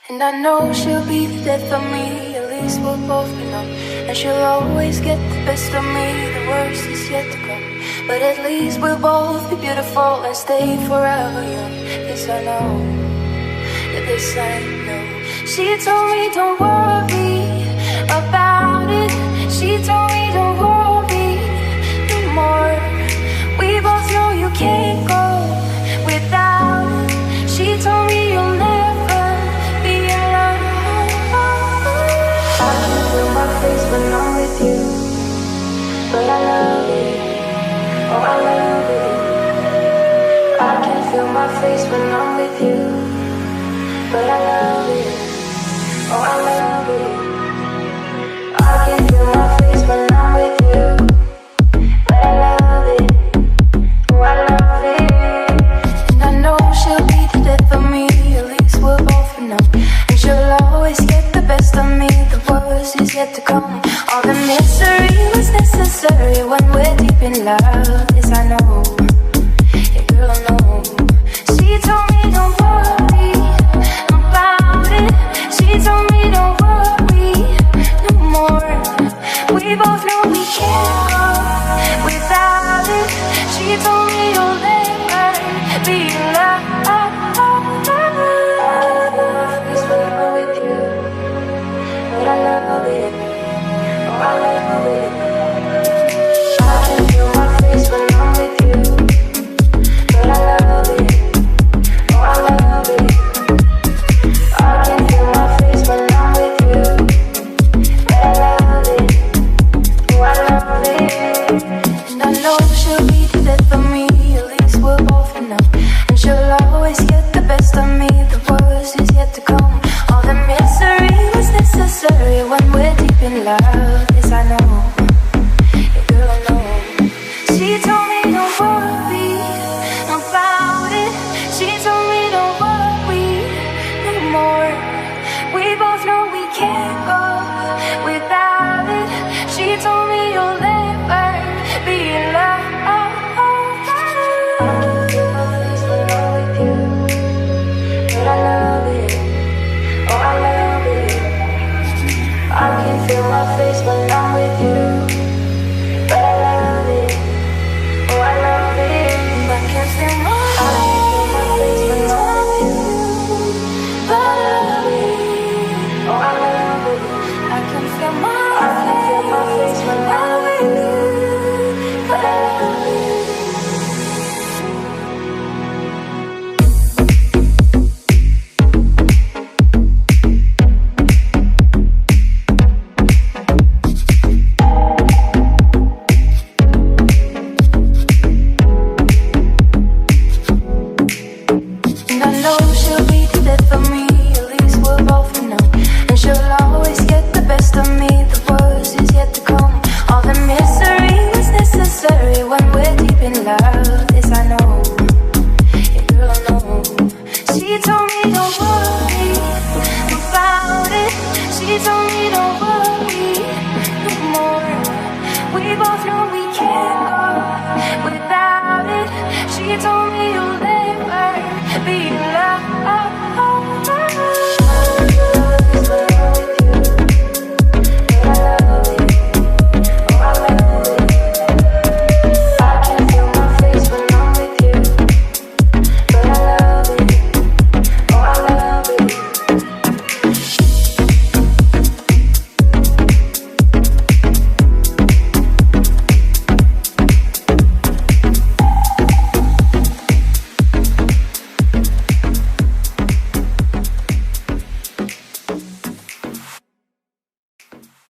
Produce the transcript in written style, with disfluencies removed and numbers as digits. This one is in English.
And I know she'll be the death of me, at least we'll both be numb. And she'll always get the best of me, the worst is yet to come. But at least we'll both be beautiful and stay forever young. This I know, yeah, this I know. She told me don't worry about it. She told me don't worry no more. We both know you can't go without it. She told me you'll never be alone. I can feel my face when I'm with you, but I love it. Oh, I love it. I can feel my face when I'm with you, but I love it. Oh, I love it. I can feel my face when I'm with you, but I love it. Oh, I love it. And I know she'll be the death of me, at least we'll both know. And she'll always get the best of me, the worst is yet to come. All the misery was necessary when we're deep in love. This I know, yeah, girl, I know. She told me don't worry about it. She told me don't worry no more. We both know we can't go without it. She told me you'll never be alone. I'm with you, but I love it. Oh, I love it. I can feel my face when I'm with you, but I love it. Oh, I love it. I can feel my face when I'm with you, but I love it. Oh, I love it. And I know she'll be the death of me, at least we'll both know. And she'll always get the best of me, the worst is yet to come. All the misery was necessary when we're deep in love. This I know, yeah, girl, I know. She told me don't worry about it. She told me don't worry no more. We both know we can't go without it. She told me you'll never be alone. I can feel my face when I'm with you, but I love it. Oh, I love it. I can feel my face when I'm with you, but I love it. Oh, I love it. I can feel my face when I'm with you, but I love it. We both know we can't go without it. She told me you'll never be